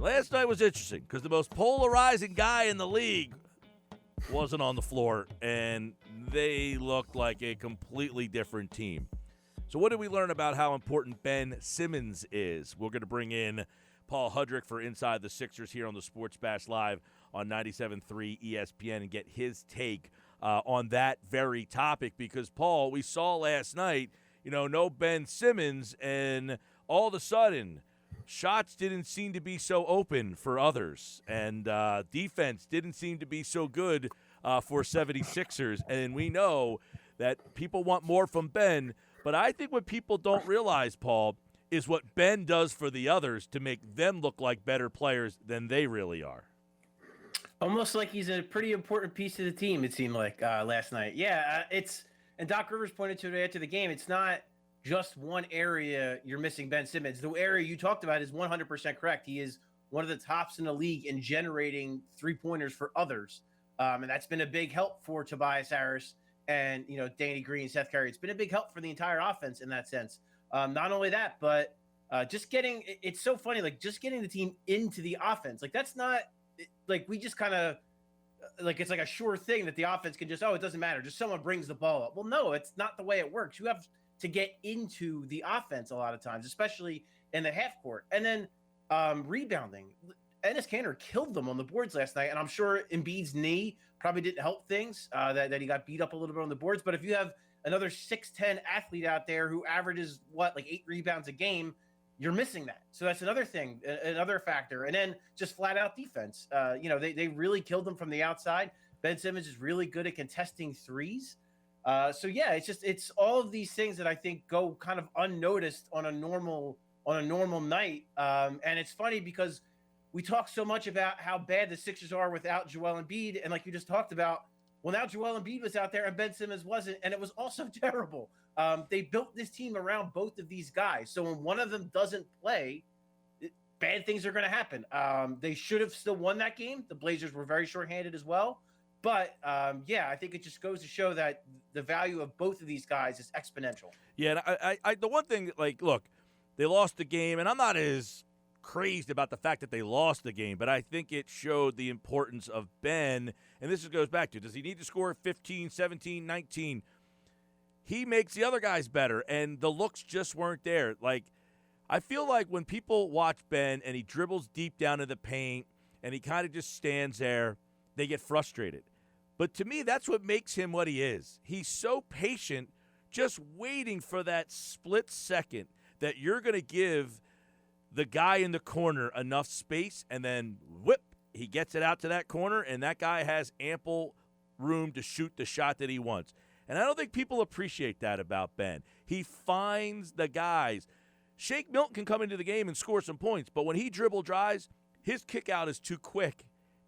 Last night was interesting because the most polarizing guy in the league wasn't on the floor, and they looked like a completely different team. So what did we learn about how important Ben Simmons is? We're going to bring in Paul Hudrick for Inside the Sixers here on the Sports Bash Live on 97.3 ESPN and get his take on that very topic because, Paul, we saw last night, no Ben Simmons, and all of a sudden shots didn't seem to be so open for others, and defense didn't seem to be so good for 76ers. And we know that people want more from Ben, but I think what people don't realize, Paul, is what Ben does for the others to make them look like better players than they really are. Almost like he's a pretty important piece of the team, it seemed like last night. Yeah, and Doc Rivers pointed to it after the game. It's not just one area you're missing Ben Simmons. The area you talked about is 100% correct. He is one of the tops in the league in generating three-pointers for others. And that's been a big help for Tobias Harris and, Danny Green, Seth Curry. It's been a big help for the entire offense in that sense. Not only that, but just it's so funny, like just getting the team into the offense. Like that's not like we just kind of like it's like a sure thing that the offense can just, it doesn't matter. Just someone brings the ball up. Well, no, it's not the way it works. You have to get into the offense a lot of times, especially in the half court. And then rebounding. Enes Kanter killed them on the boards last night, and I'm sure Embiid's knee probably didn't help things that he got beat up a little bit on the boards. But if you have another 6'10" athlete out there who averages, 8 rebounds a game, you're missing that. So that's another thing, another factor. And then just flat-out defense. They really killed them from the outside. Ben Simmons is really good at contesting threes. It's all of these things that I think go kind of unnoticed on a normal night. And it's funny because we talk so much about how bad the Sixers are without Joel Embiid, and like you just talked about, well, now Joel Embiid was out there and Ben Simmons wasn't, and it was also terrible. They built this team around both of these guys, so when one of them doesn't play, bad things are going to happen. They should have still won that game. The Blazers were very shorthanded as well. But, I think it just goes to show that the value of both of these guys is exponential. Yeah, and I the one thing, look, they lost the game, and I'm not as crazed about the fact that they lost the game, but I think it showed the importance of Ben, and this goes back to, does he need to score 15, 17, 19? He makes the other guys better, and the looks just weren't there. I feel like when people watch Ben and he dribbles deep down in the paint and he kind of just stands there, they get frustrated. But to me, that's what makes him what he is. He's so patient, just waiting for that split second that you're going to give the guy in the corner enough space, and then whip, he gets it out to that corner, and that guy has ample room to shoot the shot that he wants. And I don't think people appreciate that about Ben. He finds the guys. Shake Milton can come into the game and score some points, but when he dribble drives, his kick out is too quick,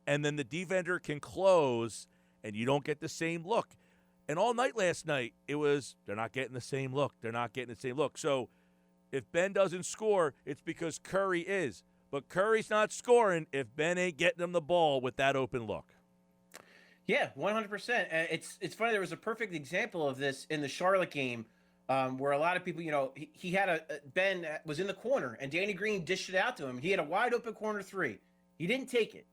and then the defender can close, and you don't get the same look. And all night last night, it was they're not getting the same look. They're not getting the same look. So if Ben doesn't score, it's because Curry is. But Curry's not scoring if Ben ain't getting him the ball with that open look. Yeah, 100%. It's funny. There was a perfect example of this in the Charlotte game where a lot of people, he had Ben was in the corner and Danny Green dished it out to him. He had a wide open corner three. He didn't take it.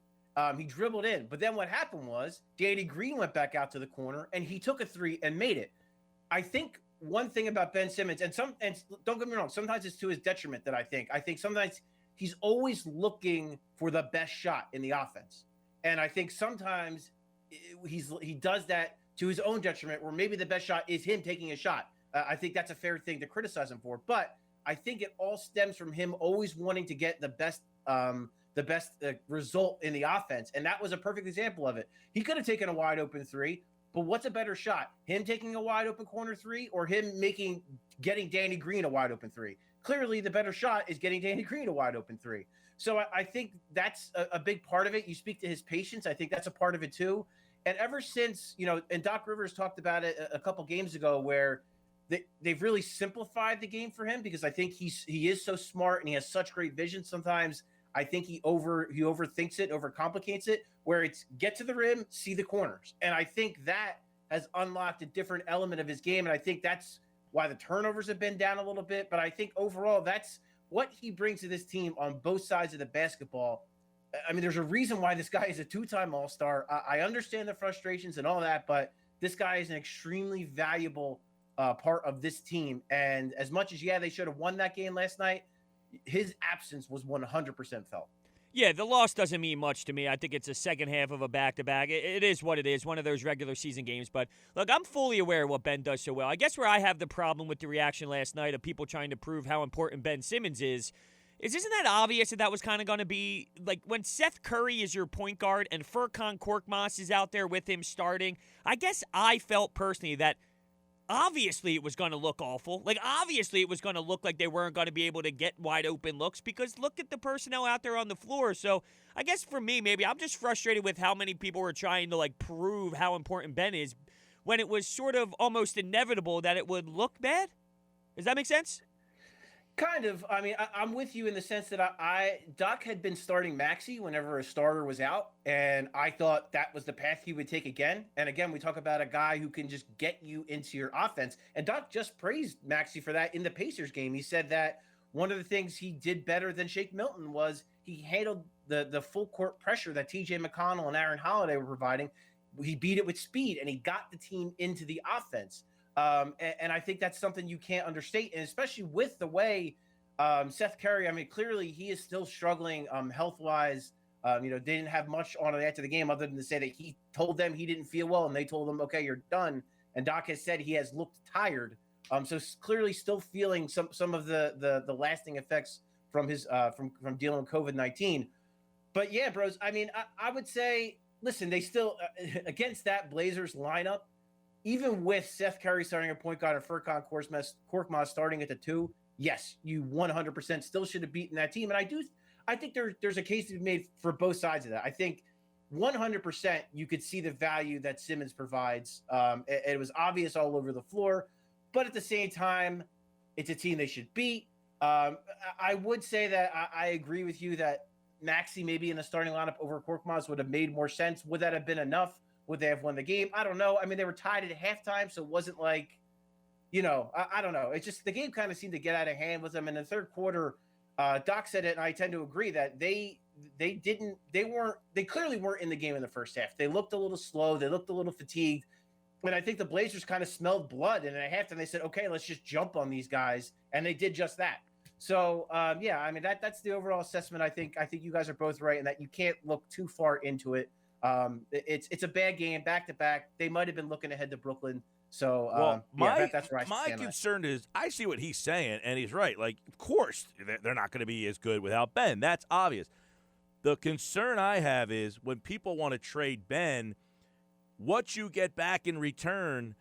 He dribbled in. But then what happened was Danny Green went back out to the corner and he took a three and made it. I think one thing about Ben Simmons, and don't get me wrong, sometimes it's to his detriment that I think sometimes he's always looking for the best shot in the offense. And I think sometimes he does that to his own detriment, where maybe the best shot is him taking a shot. I think that's a fair thing to criticize him for, but I think it all stems from him always wanting to get the best result in the offense. And that was a perfect example of it. He could have taken a wide open three, but what's a better shot? Him taking a wide open corner three or him getting Danny Green a wide open three? Clearly the better shot is getting Danny Green a wide open three. So I think that's a big part of it. You speak to his patience. I think that's a part of it too. And ever since, and Doc Rivers talked about it a couple games ago where they've really simplified the game for him, because I think he is so smart and he has such great vision. Sometimes I think he overthinks it, overcomplicates it, where it's get to the rim, see the corners. And I think that has unlocked a different element of his game. And I think that's why the turnovers have been down a little bit. But I think overall, that's what he brings to this team on both sides of the basketball. I mean, there's a reason why this guy is a 2-time All-Star. I understand the frustrations and all that, but this guy is an extremely valuable part of this team. And as much as, they should have won that game last night, his absence was 100% felt. Yeah, the loss doesn't mean much to me. I think it's a second half of a back-to-back. It is what it is, one of those regular season games. But, look, I'm fully aware of what Ben does so well. I guess where I have the problem with the reaction last night of people trying to prove how important Ben Simmons is isn't that obvious that was kind of going to be, like, when Seth Curry is your point guard and Furkan Korkmaz is out there with him starting, I guess I felt personally that obviously it was going to look awful. Like, obviously it was going to look like they weren't going to be able to get wide open looks because look at the personnel out there on the floor. So I guess for me, maybe I'm just frustrated with how many people were trying to, like, prove how important Ben is when it was sort of almost inevitable that it would look bad. Does that make sense? Kind of. I mean, I'm with you in the sense that Doc had been starting Maxey whenever a starter was out, and I thought that was the path he would take again. And again, we talk about a guy who can just get you into your offense. And Doc just praised Maxey for that in the Pacers game. He said that one of the things he did better than Shake Milton was he handled the full court pressure that TJ McConnell and Aaron Holiday were providing. He beat it with speed, and he got the team into the offense. And I think that's something you can't understate, and especially with the way Seth Curry, I mean, clearly he is still struggling health-wise. They didn't have much on it after the game other than to say that he told them he didn't feel well, and they told him, okay, you're done. And Doc has said he has looked tired. So clearly still feeling some of the lasting effects from his from dealing with COVID-19. But yeah, bros, I mean, I would say, listen, they still against that Blazers lineup, even with Seth Curry starting at point guard and Furkan Korkmaz starting at the 2, yes, you 100% still should have beaten that team. And I think there's a case to be made for both sides of that. I think 100% you could see the value that Simmons provides. It was obvious all over the floor, but at the same time, it's a team they should beat. I would say that I agree with you that Maxey maybe in the starting lineup over Korkmaz would have made more sense. Would that have been enough? Would they have won the game? I don't know. I mean, they were tied at halftime, so it wasn't like, I don't know. It's just the game kind of seemed to get out of hand with them. In the third quarter, Doc said it, and I tend to agree that they clearly weren't in the game in the first half. They looked a little slow. They looked a little fatigued. And I think the Blazers kind of smelled blood. And at halftime, they said, okay, let's just jump on these guys. And they did just that. So, I mean, that's the overall assessment. I think you guys are both right in that you can't look too far into it. It's a bad game, back to back. They might have been looking ahead to Brooklyn. So, that's where my concern is I see what he's saying, and he's right. Like, of course, they're not going to be as good without Ben. That's obvious. The concern I have is when people want to trade Ben, what you get back in return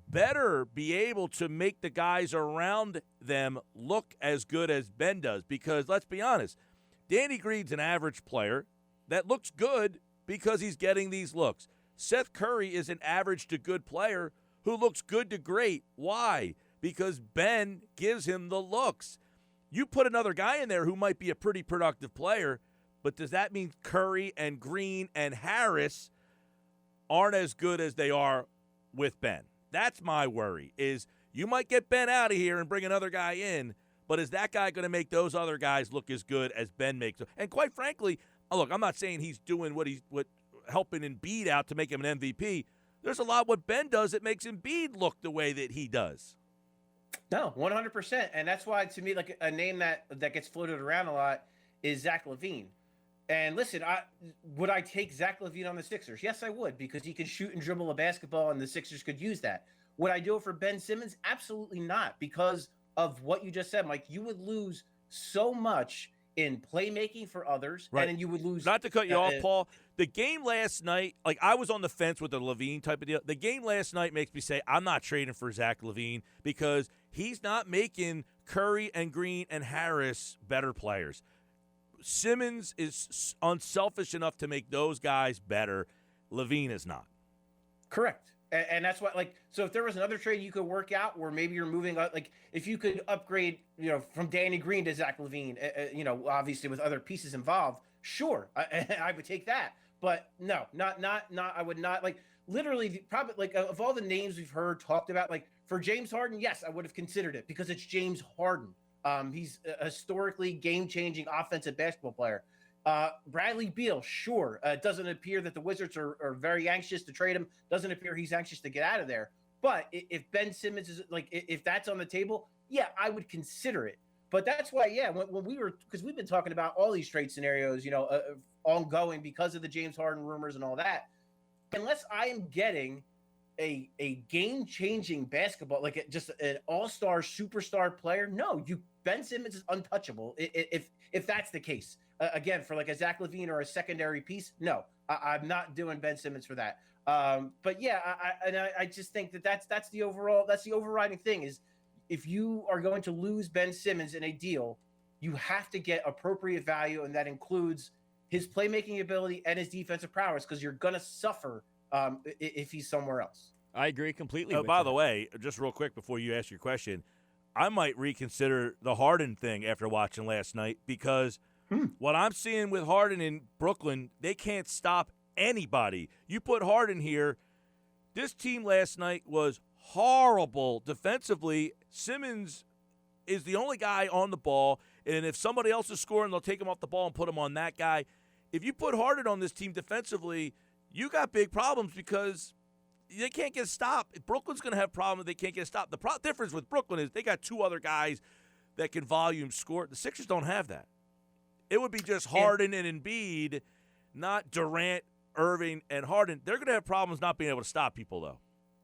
better be able to make the guys around them look as good as Ben does. Because let's be honest, Danny Green's an average player that looks good because he's getting these looks. Seth Curry is an average to good player who looks good to great. Why? Because Ben gives him the looks. You put another guy in there who might be a pretty productive player, but does that mean Curry and Green and Harris aren't as good as they are with Ben? That's my worry, is you might get Ben out of here and bring another guy in, but is that guy going to make those other guys look as good as Ben makes? And quite frankly, look, I'm not saying he's doing what helping Embiid out to make him an MVP. There's a lot what Ben does that makes Embiid look the way that he does. No, 100%. And that's why, to me, like a name that gets floated around a lot is Zach LaVine. And listen, would I take Zach LaVine on the Sixers? Yes, I would, because he can shoot and dribble a basketball, and the Sixers could use that. Would I do it for Ben Simmons? Absolutely not, because of what you just said, Mike. You would lose so much in playmaking for others, right. And then you would lose. Not to cut you off, Paul, the game last night, like I was on the fence with the LaVine type of deal. The game last night makes me say I'm not trading for Zach LaVine because he's not making Curry and Green and Harris better players. Simmons is unselfish enough to make those guys better. LaVine is not. Correct. And that's what, like, so if there was another trade you could work out where maybe you're moving, like, if you could upgrade, from Danny Green to Zach LaVine, obviously with other pieces involved, sure, I would take that. But no, not, I would not, like, literally, probably, like, of all the names we've heard talked about, like, for James Harden, yes, I would have considered it because it's James Harden. He's a historically game-changing offensive basketball player. Bradley Beal, sure. It doesn't appear that the Wizards are very anxious to trade him. Doesn't appear he's anxious to get out of there. But if Ben Simmons is if that's on the table, yeah, I would consider it. But that's why, yeah, when because we've been talking about all these trade scenarios, ongoing because of the James Harden rumors and all that. Unless I am getting a game-changing basketball, just an all-star, superstar player, no, Ben Simmons is untouchable if that's the case. Again, for a Zach LaVine or a secondary piece, no, I'm not doing Ben Simmons for that. But yeah, I just think that's the overriding thing is, if you are going to lose Ben Simmons in a deal, you have to get appropriate value, and that includes his playmaking ability and his defensive prowess, because you're going to suffer if he's somewhere else. I agree completely. Oh, by the way, just real quick before you ask your question, I might reconsider the Harden thing after watching last night, because what I'm seeing with Harden in Brooklyn, they can't stop anybody. You put Harden here, this team last night was horrible defensively. Simmons is the only guy on the ball, and if somebody else is scoring, they'll take him off the ball and put him on that guy. If you put Harden on this team defensively, you got big problems because they can't get stopped. Brooklyn's going to have problems if they can't get stopped. The difference with Brooklyn is they got two other guys that can volume score. The Sixers don't have that. It would be just Harden and Embiid, not Durant, Irving, and Harden. They're going to have problems not being able to stop people, though.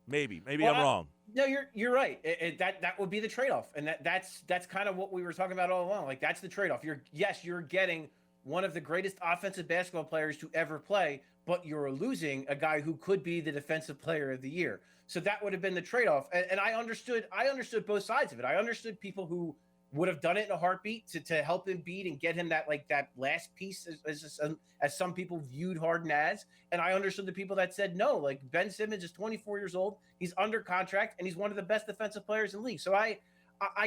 Maybe I'm wrong. No, you're right. That would be the trade-off, and that's kind of what we were talking about all along. That's the trade-off. You're getting one of the greatest offensive basketball players to ever play, but you're losing a guy who could be the defensive player of the year. So that would have been the trade-off, and I understood both sides of it. I understood people who would have done it in a heartbeat to help Embiid and get him that last piece, as some people viewed Harden as. And I understood the people that said no. Ben Simmons is 24 years old, he's under contract, and he's one of the best defensive players in the league. So I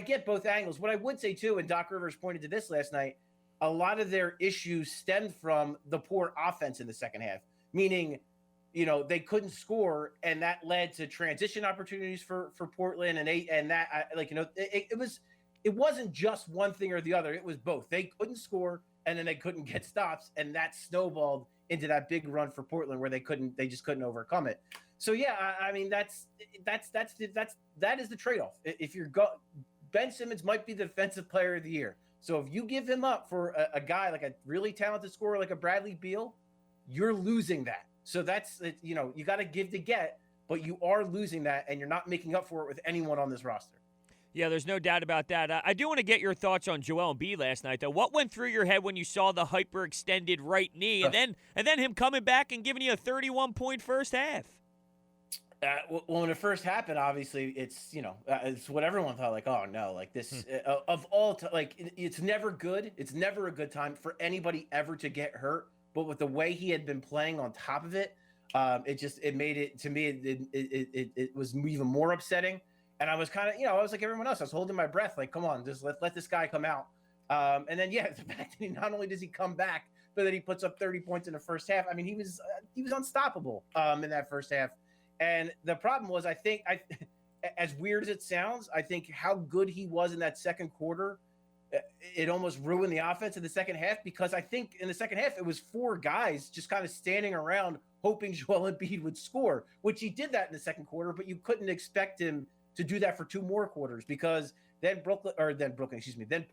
get both angles. What I would say too, and Doc Rivers pointed to this last night, a lot of their issues stemmed from the poor offense in the second half, meaning they couldn't score, and that led to transition opportunities for Portland, it wasn't just one thing or the other. It was both. They couldn't score, and then they couldn't get stops, and that snowballed into that big run for Portland where they just couldn't overcome it. So yeah, I mean that is the trade-off. If Ben Simmons might be the defensive player of the year. So if you give him up for a guy like a really talented scorer like a Bradley Beal, you're losing that. So that's you got to give to get, but you are losing that, and you're not making up for it with anyone on this roster. Yeah, there's no doubt about that. I do want to get your thoughts on Joel Embiid last night, though. What went through your head when you saw the hyperextended right knee, and then him coming back and giving you a 31-point first half? Well, when it first happened, obviously it's it's what everyone thought. Oh no, this of all it's never good. It's never a good time for anybody ever to get hurt. But with the way he had been playing on top of it, it made it, to me, it was even more upsetting. And I was kind of, I was like everyone else. I was holding my breath, come on, just let this guy come out. And then, yeah, the fact that not only does he come back, but that he puts up 30 points in the first half. I mean, he was unstoppable in that first half. And the problem was, I think, as weird as it sounds, I think how good he was in that second quarter, it almost ruined the offense in the second half, because I think in the second half it was four guys just kind of standing around hoping Joel Embiid would score, which he did that in the second quarter, but you couldn't expect him to do that for two more quarters, because then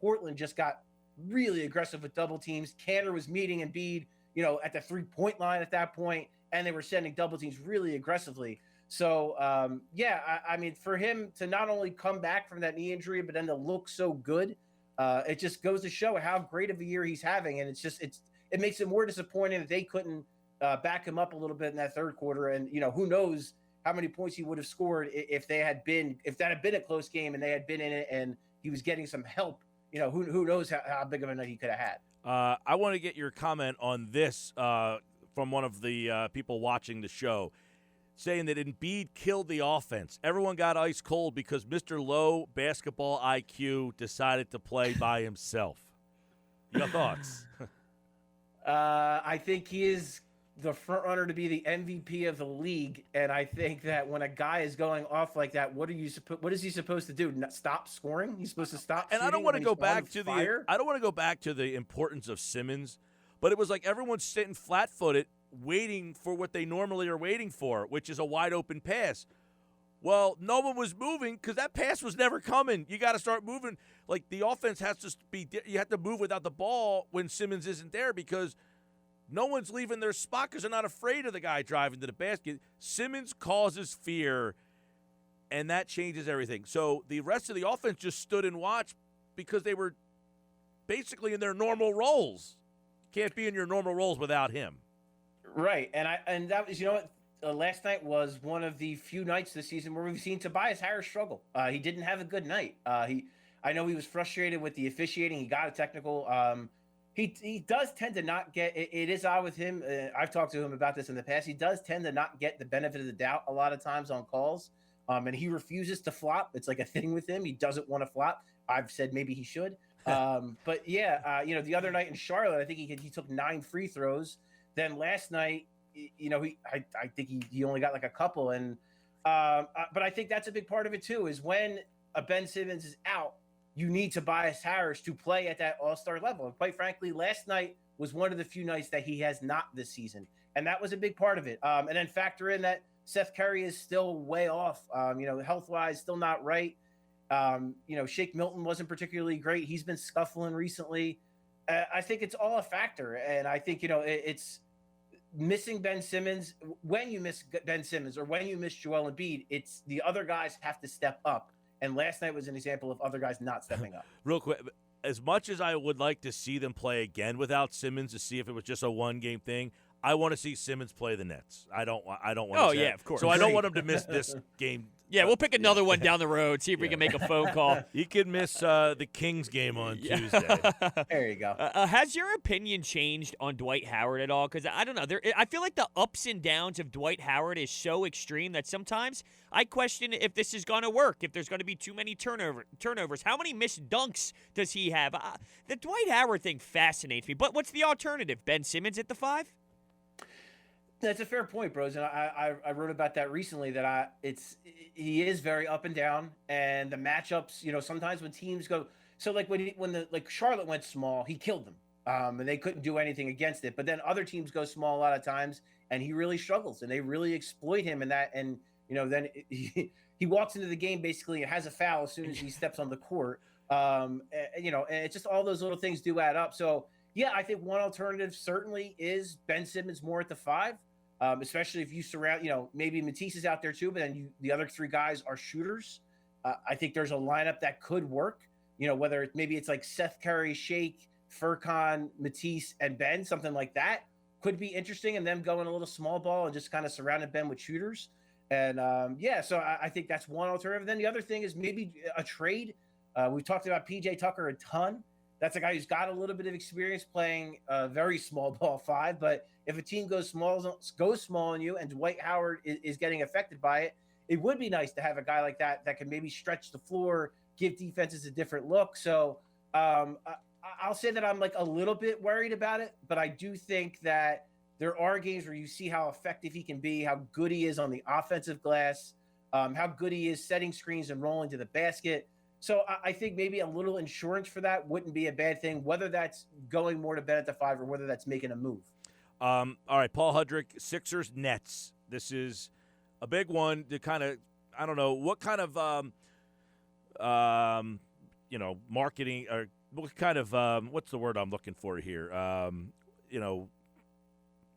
Portland just got really aggressive with double teams. Kanter was meeting Embiid, at the 3-point line at that point, and they were sending double teams really aggressively. So, I mean, for him to not only come back from that knee injury, but then to look so good, it just goes to show how great of a year he's having. And it makes it more disappointing that they couldn't back him up a little bit in that third quarter. And, who knows how many points he would have scored if that had been a close game and they had been in it and he was getting some help. Who knows how big of a night he could have had. I want to get your comment on this from one of the people watching the show, saying that Embiid killed the offense. Everyone got ice cold because Mr. Low basketball IQ decided to play by himself. Your thoughts? I think he is the front runner to be the MVP of the league, and I think that when a guy is going off like that, what is he supposed to do? Not stop scoring? He's supposed to stop. And I don't want to go back to the importance of Simmons, but it was like everyone's sitting flat-footed, waiting for what they normally are waiting for, which is a wide open pass. Well, no one was moving because that pass was never coming. You got to start moving. Like the offense has to be. You have to move without the ball when Simmons isn't there because no one's leaving their spot because they're not afraid of the guy driving to the basket. Simmons causes fear, and that changes everything. So the rest of the offense just stood and watched because they were basically in their normal roles. Can't be in your normal roles without him. Right, and that was, you know what, last night was one of the few nights this season where we've seen Tobias Harris struggle. He didn't have a good night. I know he was frustrated with the officiating. He got a technical. He does tend to not get it is odd with him. I've talked to him about this in the past. He does tend to not get the benefit of the doubt a lot of times on calls, and he refuses to flop. It's like a thing with him. He doesn't want to flop. I've said maybe he should, but yeah, the other night in Charlotte, I think he took 9 free throws. Then last night, I think he only got like a couple, and but I think that's a big part of it too. Is when a Ben Simmons is out, you need Tobias Harris to play at that all-star level. And quite frankly, last night was one of the few nights that he has not this season. And that was a big part of it. And then factor in that Seth Curry is still way off, health-wise, still not right. Shake Milton wasn't particularly great. He's been scuffling recently. I think it's all a factor. And I think, it's missing Ben Simmons. When you miss Ben Simmons or when you miss Joel Embiid, it's the other guys have to step up. And last night was an example of other guys not stepping up. Real quick, as much as I would like to see them play again without Simmons to see if it was just a one-game thing, I want to see Simmons play the Nets. I don't want. Oh, yeah, of course. So I don't want him to miss this game. Yeah, we'll pick another one down the road, see if we can make a phone call. He could miss the Kings game on Tuesday. There you go. Has your opinion changed on Dwight Howard at all? Because I don't know. I feel like the ups and downs of Dwight Howard is so extreme that sometimes I question if this is going to work, if there's going to be too many turnovers. How many missed dunks does he have? The Dwight Howard thing fascinates me. But what's the alternative? Ben Simmons at the 5? That's a fair point, bros, and I wrote about that recently. That he is very up and down, and the matchups. Sometimes when teams go so like when Charlotte went small, he killed them, and they couldn't do anything against it. But then other teams go small a lot of times, and he really struggles, and they really exploit him in that. And then he walks into the game basically and has a foul as soon as he steps on the court. And it's just all those little things do add up. So yeah, I think one alternative certainly is Ben Simmons more at the 5. Especially if you surround, maybe Matisse is out there too, but then the other 3 guys are shooters. I think there's a lineup that could work, whether it's like Seth Curry, Shake, Furkan, Matisse, and Ben, something like that could be interesting. And them going a little small ball and just kind of surrounding Ben with shooters. And so I think that's one alternative. Then the other thing is maybe a trade. We've talked about PJ Tucker a ton. That's a guy who's got a little bit of experience playing a very small ball 5. But if a team goes small on you and Dwight Howard is getting affected by it, it would be nice to have a guy like that can maybe stretch the floor, give defenses a different look. So I'll say that I'm like a little bit worried about it, but I do think that there are games where you see how effective he can be, how good he is on the offensive glass, how good he is setting screens and rolling to the basket. So I think maybe a little insurance for that wouldn't be a bad thing, whether that's going more to Ben at the 5 or whether that's making a move. All right, Paul Hudrick, Sixers, Nets. This is a big one to kind of, I don't know, what kind of, marketing or what kind of, what's the word I'm looking for here?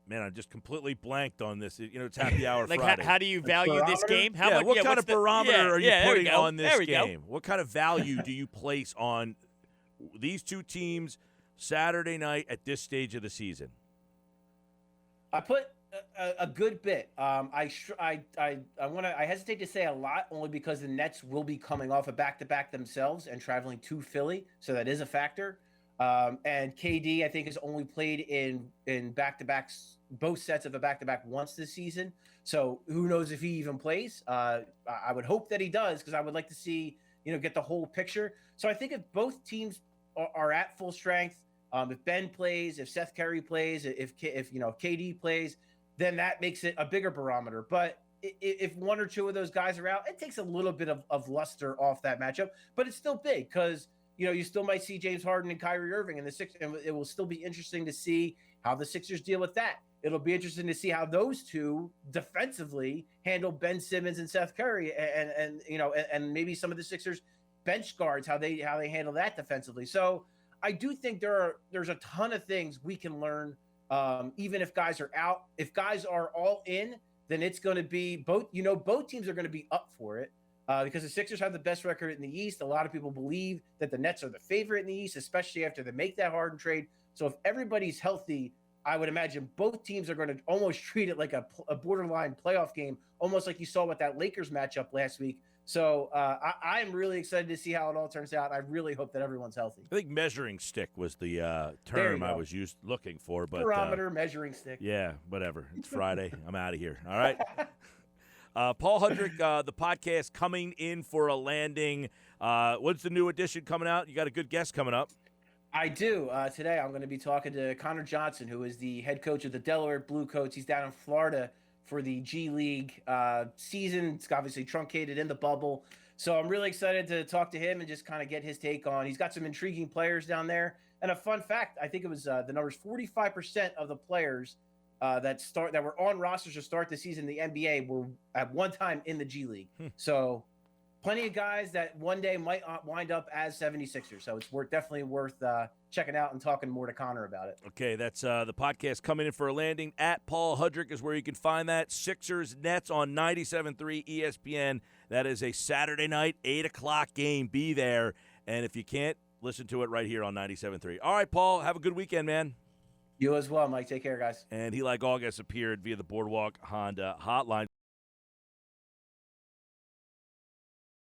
Man, I just completely blanked on this. It's happy hour like Friday. How do you value this game? What kind of barometer are you putting on this game? Go. What kind of value do you place on these 2 teams Saturday night at this stage of the season? I put a good bit. I hesitate to say a lot only because the Nets will be coming off a back-to-back themselves and traveling to Philly, so that is a factor. And KD, I think, has only played in back-to-backs, both sets of a back-to-back once this season. So who knows if he even plays? I would hope that he does because I would like to see, get the whole picture. So I think if both teams are at full strength, If Ben plays, if Seth Curry plays, if KD plays, then that makes it a bigger barometer. But if one or two of those guys are out, it takes a little bit of luster off that matchup. But it's still big because you still might see James Harden and Kyrie Irving in the Sixers, and it will still be interesting to see how the Sixers deal with that. It'll be interesting to see how those two defensively handle Ben Simmons and Seth Curry, and maybe some of the Sixers bench guards, how they handle that defensively. So I do think there's a ton of things we can learn, even if guys are out. If guys are all in, then it's going to be both teams are going to be up for it. Because the Sixers have the best record in the East. A lot of people believe that the Nets are the favorite in the East, especially after they make that Harden trade. So if everybody's healthy, I would imagine both teams are going to almost treat it like a borderline playoff game, almost like you saw with that Lakers matchup last week. So I'm really excited to see how it all turns out. I really hope that everyone's healthy. I think measuring stick was the term I was looking for. But barometer, measuring stick. Yeah, whatever. It's Friday. I'm out of here. All right. Paul Hudrick, the podcast coming in for a landing. What's the new edition coming out? You got a good guest coming up. I do. Today I'm going to be talking to Connor Johnson, who is the head coach of the Delaware Blue Coats. He's down in Florida for the G League season. It's obviously truncated in the bubble. So I'm really excited to talk to him and just kind of get his take on. He's got some intriguing players down there. And a fun fact, I think it was the numbers, 45% of the players that were on rosters to start the season in the NBA were at one time in the G League. So plenty of guys that one day might wind up as 76ers. So it's definitely worth checking out and talking more to Connor about it. Okay, that's the podcast coming in for a landing. At Paul Hudrick is where you can find that. Sixers Nets on 97.3 ESPN. That is a Saturday night, 8 o'clock game. Be there. And if you can't, listen to it right here on 97.3. All right, Paul, have a good weekend, man. You as well, Mike. Take care, guys. And he, like August, appeared via the Boardwalk Honda hotline.